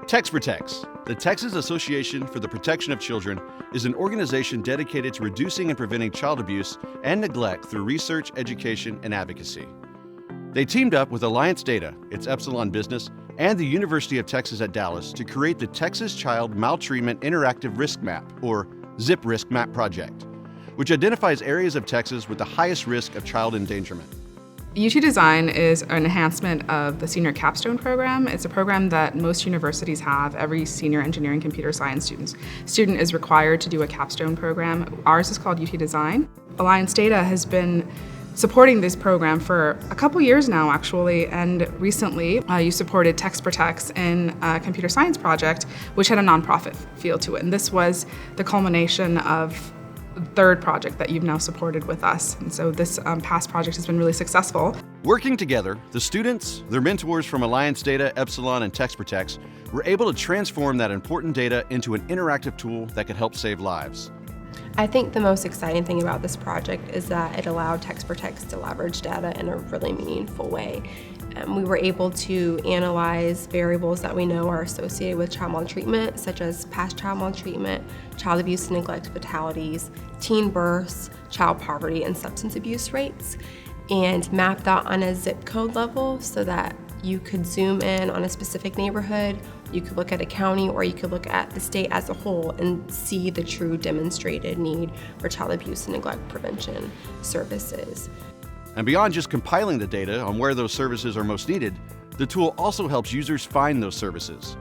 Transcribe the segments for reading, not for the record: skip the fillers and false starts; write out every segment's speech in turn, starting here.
TexProtects, the Texas Association for the Protection of Children, is an organization dedicated to reducing and preventing child abuse and neglect through research, education, and advocacy. They teamed up with Alliance Data, its Epsilon business, and the University of Texas at Dallas to create the Texas Child Maltreatment Interactive Risk Map, or ZipRisk Map project, which identifies areas of Texas with the highest risk of child endangerment. UT Design is an enhancement of the Senior Capstone program. It's a program that most universities have. Every senior engineering computer science student is required to do a capstone program. Ours is called UT Design. Alliance Data has been supporting this program for a couple years now, actually, and recently you supported TexProtects in a computer science project, which had a nonprofit feel to it. And this was the culmination of the third project that you've now supported with us. And so this past project has been really successful. Working together, the students, their mentors from Alliance Data, Epsilon, and TexProtects were able to transform that important data into an interactive tool that could help save lives. I think the most exciting thing about this project is that it allowed TexProtects to leverage data in a really meaningful way. We were able to analyze variables that we know are associated with child maltreatment, such as past child maltreatment, child abuse and neglect fatalities, teen births, child poverty, and substance abuse rates, and map that on a zip code level so that you could zoom in on a specific neighborhood, you could look at a county, or you could look at the state as a whole and see the true demonstrated need for child abuse and neglect prevention services. And beyond just compiling the data on where those services are most needed, the tool also helps users find those services.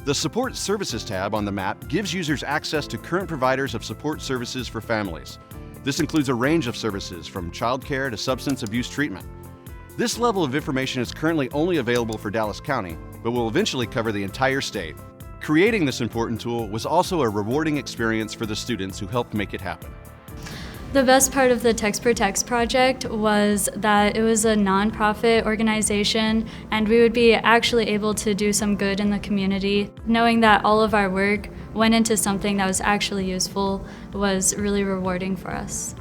The Support Services tab on the map gives users access to current providers of support services for families. This includes a range of services from childcare to substance abuse treatment. This level of information is currently only available for Dallas County, but will eventually cover the entire state. Creating this important tool was also a rewarding experience for the students who helped make it happen. The best part of the TexProtects project was that it was a nonprofit organization and we would be actually able to do some good in the community. Knowing that all of our work went into something that was actually useful was really rewarding for us.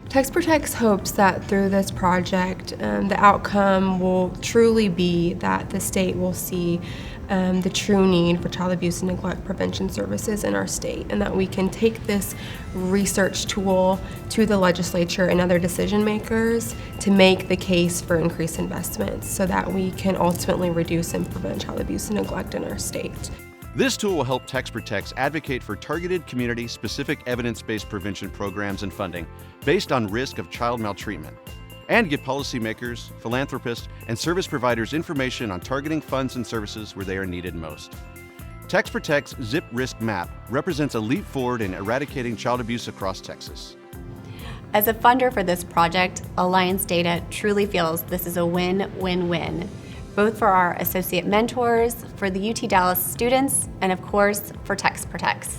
TexProtects hopes that through this project, the outcome will truly be that the state will see the true need for child abuse and neglect prevention services in our state, and that we can take this research tool to the legislature and other decision makers to make the case for increased investments so that we can ultimately reduce and prevent child abuse and neglect in our state. This tool will help TexProtects advocate for targeted community-specific evidence-based prevention programs and funding based on risk of child maltreatment, and give policymakers, philanthropists, and service providers information on targeting funds and services where they are needed most. TexProtects' ZipRisk Map represents a leap forward in eradicating child abuse across Texas. As a funder for this project, Alliance Data truly feels this is a win-win-win, both for our associate mentors, for the UT Dallas students, and of course, for TexProtects.